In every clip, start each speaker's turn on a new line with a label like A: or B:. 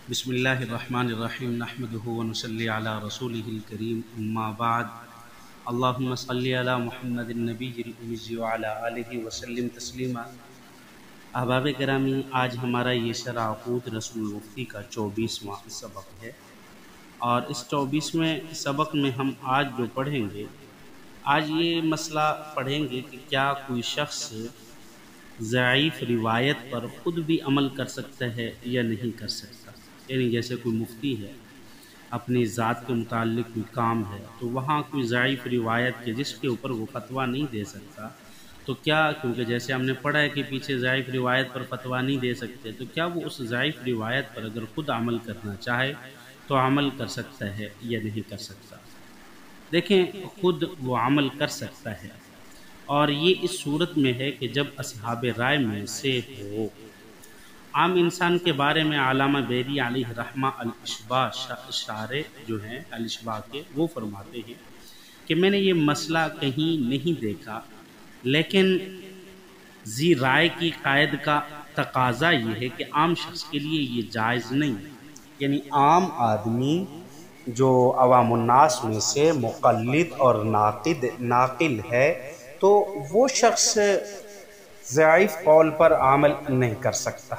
A: بسم اللہ الرحمن الرحیم نحمدہ ونصلی علی رسولہ الکریم اما بعد اللہم صلی علی محمد النبی الأمی وعلی آلہ وسلم تسلیما۔ احباب کرامی، آج ہمارا یہ شرح عقود رسول المفتی کا 24واں سبق ہے، اور اس 24ویں سبق میں ہم آج جو پڑھیں گے، آج یہ مسئلہ پڑھیں گے کہ کیا کوئی شخص ضعیف روایت پر خود بھی عمل کر سکتا ہے یا نہیں کر سکتا۔ یعنی جیسے کوئی مفتی ہے، اپنی ذات کے متعلق کوئی کام ہے، تو وہاں کوئی ضعیف روایت کے جس کے اوپر وہ فتویٰ نہیں دے سکتا، تو کیا، کیونکہ جیسے ہم نے پڑھا ہے کہ پیچھے ضعیف روایت پر فتویٰ نہیں دے سکتے، تو کیا وہ اس ضعیف روایت پر اگر خود عمل کرنا چاہے تو عمل کر سکتا ہے یا نہیں کر سکتا؟ دیکھیں، خود وہ عمل کر سکتا ہے، اور یہ اس صورت میں ہے کہ جب اصحاب رائے میں سے ہو۔ عام انسان کے بارے میں علامہ بیری علیہ رحمہ الاشباع اشارے جو ہیں الاشباع کے، وہ فرماتے ہیں کہ میں نے یہ مسئلہ کہیں نہیں دیکھا، لیکن ذی رائے کی قائد کا تقاضا یہ ہے کہ عام شخص کے لیے یہ جائز نہیں ہے۔ یعنی عام آدمی جو عوام الناس میں سے مقلد اور ناقل ہے، تو وہ شخص ضعیف قول پر عمل نہیں کر سکتا،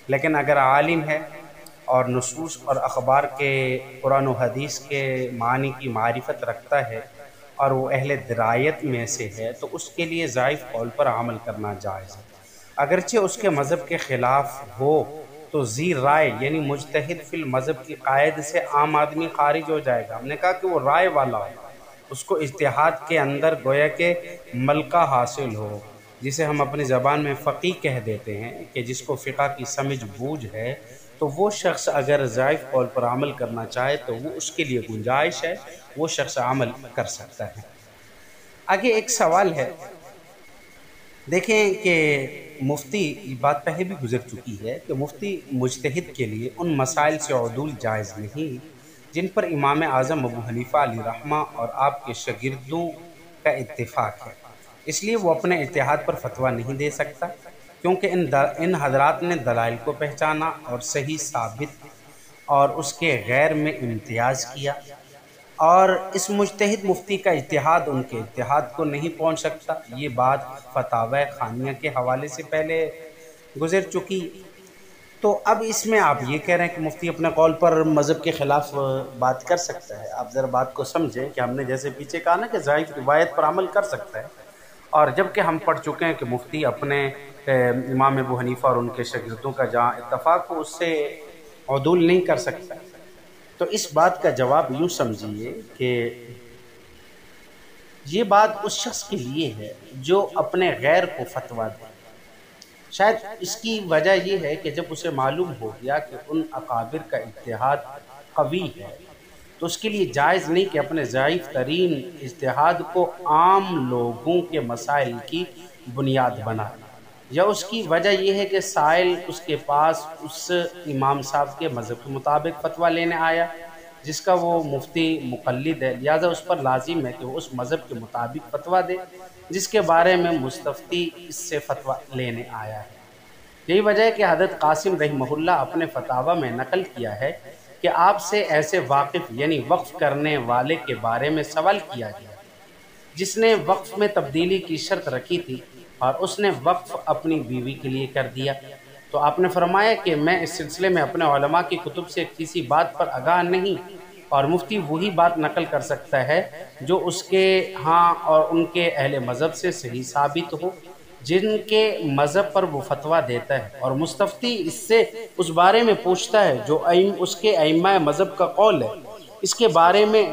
A: لیکن اگر عالم ہے اور نصوص اور اخبار کے قرآن و حدیث کے معنی کی معرفت رکھتا ہے اور وہ اہل درایت میں سے ہے، تو اس کے لیے ضعیف قول پر عمل کرنا جائز ہے، اگرچہ اس کے مذہب کے خلاف ہو۔ تو ذی رائے یعنی مجتہد فی المذہب کی قائد سے عام آدمی خارج ہو جائے گا۔ ہم نے کہا کہ وہ رائے والا ہو، اس کو اجتہاد کے اندر گویا کہ ملکہ حاصل ہو، جسے ہم اپنی زبان میں فقیہ کہہ دیتے ہیں، کہ جس کو فقہ کی سمجھ بوجھ ہے، تو وہ شخص اگر ضعیف قول پر عمل کرنا چاہے تو وہ اس کے لیے گنجائش ہے، وہ شخص عمل کر سکتا ہے۔ آگے ایک سوال ہے، دیکھیں کہ مفتی، یہ بات پہلے بھی گزر چکی ہے کہ مفتی مجتہد کے لیے ان مسائل سے عدول جائز نہیں جن پر امام اعظم ابو حنیفہ علیہ رحمہ اور آپ کے شاگردوں کا اتفاق ہے، اس لیے وہ اپنے اجتہاد پر فتویٰ نہیں دے سکتا، کیونکہ ان حضرات نے دلائل کو پہچانا اور صحیح ثابت اور اس کے غیر میں امتیاز کیا، اور اس مجتہد مفتی کا اجتہاد ان کے اجتہاد کو نہیں پہنچ سکتا۔ یہ بات فتاوی خانیہ کے حوالے سے پہلے گزر چکی۔ تو اب اس میں آپ یہ کہہ رہے ہیں کہ مفتی اپنے قول پر مذہب کے خلاف بات کر سکتا ہے۔ آپ ذرا بات کو سمجھیں کہ ہم نے جیسے پیچھے کہا نا کہ ضعیف روایت پر عمل کر سکتا ہے، اور جبکہ ہم پڑھ چکے ہیں کہ مفتی اپنے امام ابو حنیفہ اور ان کے شاگردوں کا جہاں اتفاق ہو اس سے عدول نہیں کر سکتا۔ تو اس بات کا جواب یوں سمجھیے کہ یہ بات اس شخص کے لیے ہے جو اپنے غیر کو فتویٰ دے۔ شاید اس کی وجہ یہ ہے کہ جب اسے معلوم ہو گیا کہ ان اکابر کا اجتہاد قوی ہے، تو اس کے لیے جائز نہیں کہ اپنے ضعیف ترین اجتہاد کو عام لوگوں کے مسائل کی بنیاد بنائے، یا اس کی وجہ یہ ہے کہ سائل اس کے پاس اس امام صاحب کے مذہب کے مطابق فتویٰ لینے آیا جس کا وہ مفتی مقلد ہے، لہذا اس پر لازم ہے کہ وہ اس مذہب کے مطابق فتویٰ دے جس کے بارے میں مستفتی اس سے فتویٰ لینے آیا ہے۔ یہی وجہ ہے کہ حضرت قاسم رحمہ اللہ اپنے فتاویٰ میں نقل کیا ہے کہ آپ سے ایسے واقف یعنی وقف کرنے والے کے بارے میں سوال کیا گیا جس نے وقف میں تبدیلی کی شرط رکھی تھی اور اس نے وقف اپنی بیوی کے لیے کر دیا، تو آپ نے فرمایا کہ میں اس سلسلے میں اپنے علماء کی کتب سے کسی بات پر آگاہ نہیں، اور مفتی وہی بات نقل کر سکتا ہے جو اس کے ہاں اور ان کے اہل مذہب سے صحیح ثابت ہو جن کے مذہب پر وہ فتویٰ دیتا ہے، اور مستفتی اس سے اس بارے میں پوچھتا ہے جو اس کے ائمہ مذہب کا قول ہے، اس کے بارے میں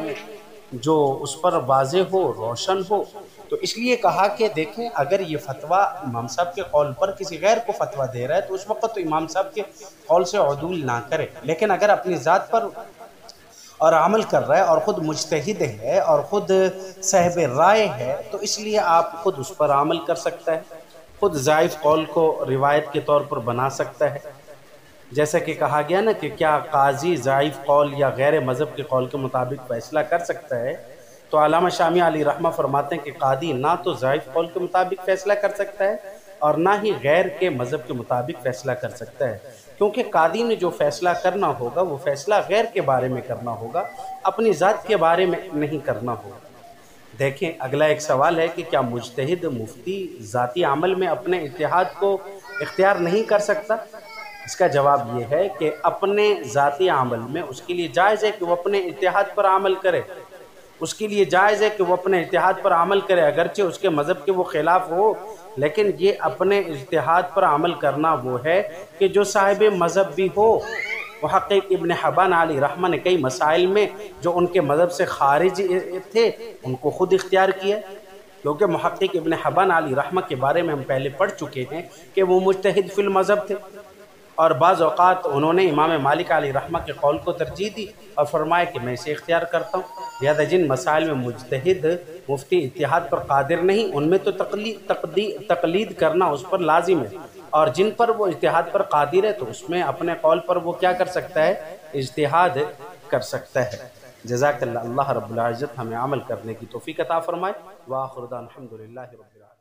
A: جو اس پر واضح ہو، روشن ہو۔ تو اس لیے کہا کہ دیکھیں، اگر یہ فتویٰ امام صاحب کے قول پر کسی غیر کو فتویٰ دے رہا ہے تو اس وقت تو امام صاحب کے قول سے عدول نہ کرے، لیکن اگر اپنی ذات پر اور عمل کر رہا ہے اور خود مجتہد ہے اور خود صاحب رائے ہے، تو اس لیے آپ خود اس پر عمل کر سکتا ہے، خود ضعیف قول کو روایت کے طور پر بنا سکتا ہے۔ جیسا کہ کہا گیا نا کہ کیا قاضی ضعیف قول یا غیر مذہب کے قول کے مطابق فیصلہ کر سکتا ہے، تو علامہ شامی علیہ رحمہ فرماتے ہیں کہ قاضی نہ تو ضعیف قول کے مطابق فیصلہ کر سکتا ہے، اور نہ ہی غیر کے مذہب کے مطابق فیصلہ کر سکتا ہے، کیونکہ قاضی نے جو فیصلہ کرنا ہوگا وہ فیصلہ غیر کے بارے میں کرنا ہوگا، اپنی ذات کے بارے میں نہیں کرنا ہوگا۔ دیکھیں اگلا ایک سوال ہے کہ کیا مجتہد مفتی ذاتی عمل میں اپنے اجتہاد کو اختیار نہیں کر سکتا؟ اس کا جواب یہ ہے کہ اپنے ذاتی عمل میں اس کے لیے جائز ہے کہ وہ اپنے اجتہاد پر عمل کرے، اس کے لیے جائز ہے کہ وہ اپنے اجتہاد پر عمل کرے، اگرچہ اس کے مذہب کے وہ خلاف ہو، لیکن یہ اپنے اجتہاد پر عمل کرنا وہ ہے کہ جو صاحب مذہب بھی ہو۔ محقق ابن حبان علیہ رحمہ نے کئی مسائل میں جو ان کے مذہب سے خارج تھے ان کو خود اختیار کیا، کیونکہ محقق ابن حبان علیہ رحمہ کے بارے میں ہم پہلے پڑھ چکے ہیں کہ وہ مجتہد فی المذہب تھے، اور بعض اوقات انہوں نے امام مالک علیہ رحمہ کے قول کو ترجیح دی اور فرمایا کہ میں اسے اختیار کرتا ہوں۔ لہذا جن مسائل میں مجتہد مفتی اتحاد پر قادر نہیں ان میں تو تقلید کرنا اس پر لازم ہے، اور جن پر وہ اجتہاد پر قادر ہے تو اس میں اپنے قول پر وہ کیا کر سکتا ہے؟ اجتہاد کر سکتا ہے۔ جزاک اللہ، اللہ رب العزت ہمیں عمل کرنے کی توفیق عطا فرمائے۔ وآخر دعوانا الحمدللہ رب العالمین۔